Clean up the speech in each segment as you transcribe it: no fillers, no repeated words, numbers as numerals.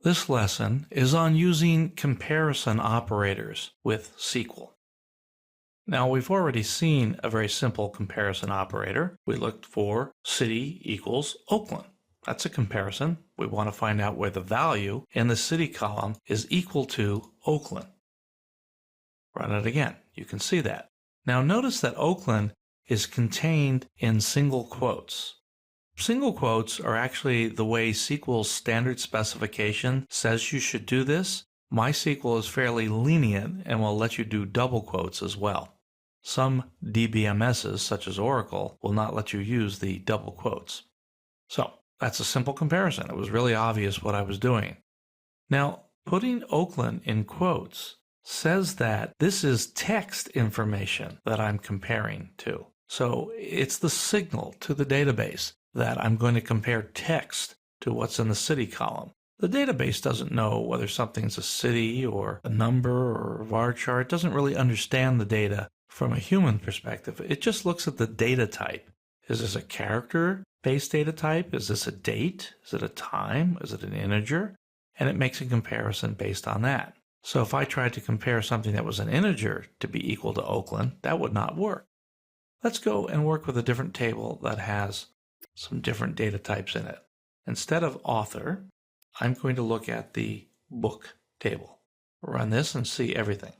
This lesson is on using comparison operators with SQL. Now we've already seen a very simple comparison operator. We looked for city equals Oakland. That's a comparison. We want to find out where the value in the city column is equal to Oakland. Run it again. You can see that. Now notice that Oakland is contained in single quotes. Single quotes are actually the way SQL's standard specification says you should do this. MySQL is fairly lenient and will let you do double quotes as well. Some DBMSs, such as Oracle, will not let you use the double quotes. So that's a simple comparison. It was really obvious what I was doing. Now, putting Oakland in quotes says that this is text information that I'm comparing to. So it's the signal to the database that I'm going to compare text to what's in the city column. The database doesn't know whether something's a city or a number or a varchar. It doesn't really understand the data from a human perspective. It just looks at the data type. Is this a character-based data type? Is this a date? Is it a time? Is it an integer? And it makes a comparison based on that. So if I tried to compare something that was an integer to be equal to Oakland, that would not work. Let's go and work with a different table that has some different data types in it. Instead of author, I'm going to look at the book table. Run this and see everything.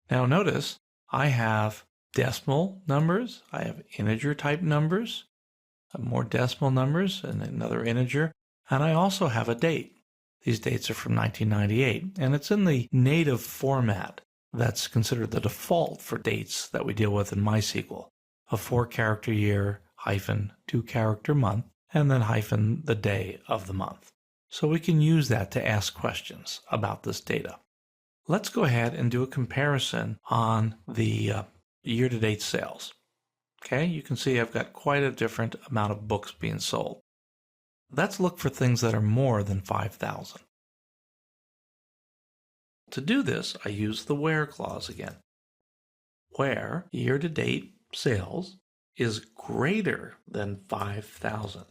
Now notice I have decimal numbers, I have integer type numbers, more decimal numbers and another integer, and I also have a date. These dates are from 1998, and it's in the native format that's considered the default for dates that we deal with in MySQL. A 4-character year, hyphen 2-character month, and then hyphen the day of the month. So we can use that to ask questions about this data. Let's go ahead and do a comparison on the year-to-date sales. Okay, you can see I've got quite a different amount of books being sold. Let's look for things that are more than 5,000. To do this, I use the where clause again. Where year-to-date sales is greater than 5,000.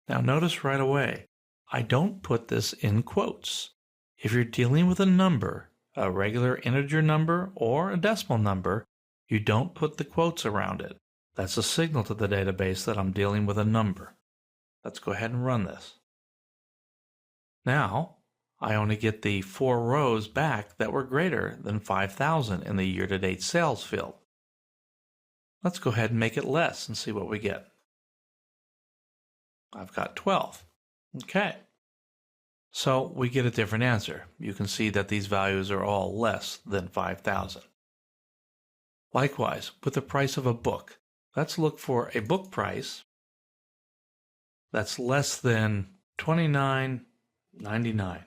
Now notice right away, I don't put this in quotes. If you're dealing with a number, a regular integer number or a decimal number, you don't put the quotes around it. That's a signal to the database that I'm dealing with a number. Let's go ahead and run this. Now, I only get the 4 rows back that were greater than 5,000 in the year-to-date sales field. Let's go ahead and make it less and see what we get. I've got 12. Okay. So we get a different answer. You can see that these values are all less than 5,000. Likewise, with the price of a book, let's look for a book price that's less than $29.99.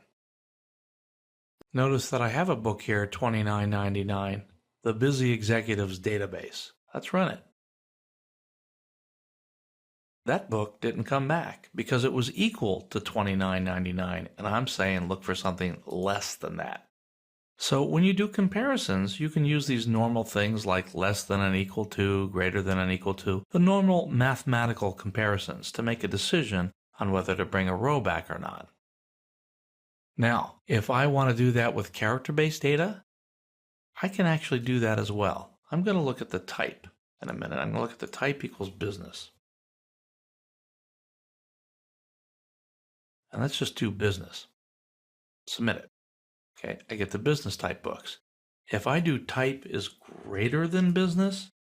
Notice that I have a book here, $29.99, the Busy Executives database. Let's run it. That book didn't come back because it was equal to $29.99, and I'm saying look for something less than that. So when you do comparisons, you can use these normal things like less than and equal to, greater than and equal to, the normal mathematical comparisons to make a decision on whether to bring a row back or not. Now, if I want to do that with character-based data, I can actually do that as well. I'm going to look at the type in a minute. I'm going to look at the type equals business. And let's just do business. Submit it. Okay, I get the business type books. If I do type is greater than business,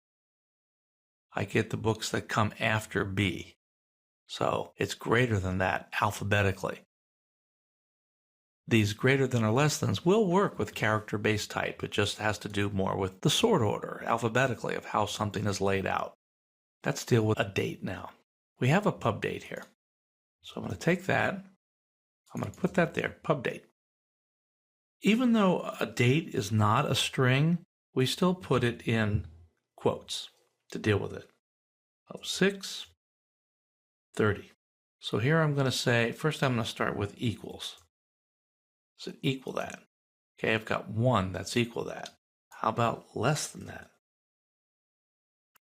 I get the books that come after B. So it's greater than that alphabetically. These greater than or less thans will work with character-based type. It just has to do more with the sort order alphabetically of how something is laid out. Let's deal with a date now. We have a pub date here. So I'm going to take that. I'm going to put that there, pub date. Even though a date is not a string, we still put it in quotes to deal with it. 06/30. So here I'm going to say, first I'm going to start with equals. Does it equal that? Okay, I've got 1 that's equal that. How about less than that?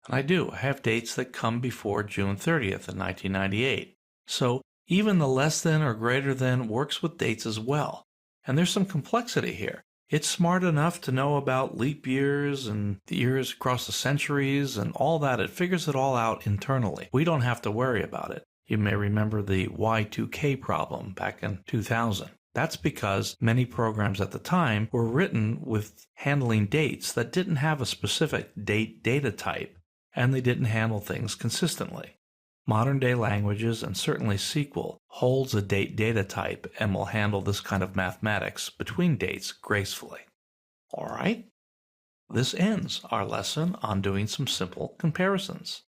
And I do. I have dates that come before June 30th of 1998. So Even the less than or greater than works with dates as well. And there's some complexity here. It's smart enough to know about leap years and the years across the centuries and all that. It figures it all out internally. We don't have to worry about it. You may remember the Y2K problem back in 2000. That's because many programs at the time were written with handling dates that didn't have a specific date data type, and they didn't handle things consistently. Modern-day languages, and certainly SQL, holds a date data type and will handle this kind of mathematics between dates gracefully. All right, this ends our lesson on doing some simple comparisons.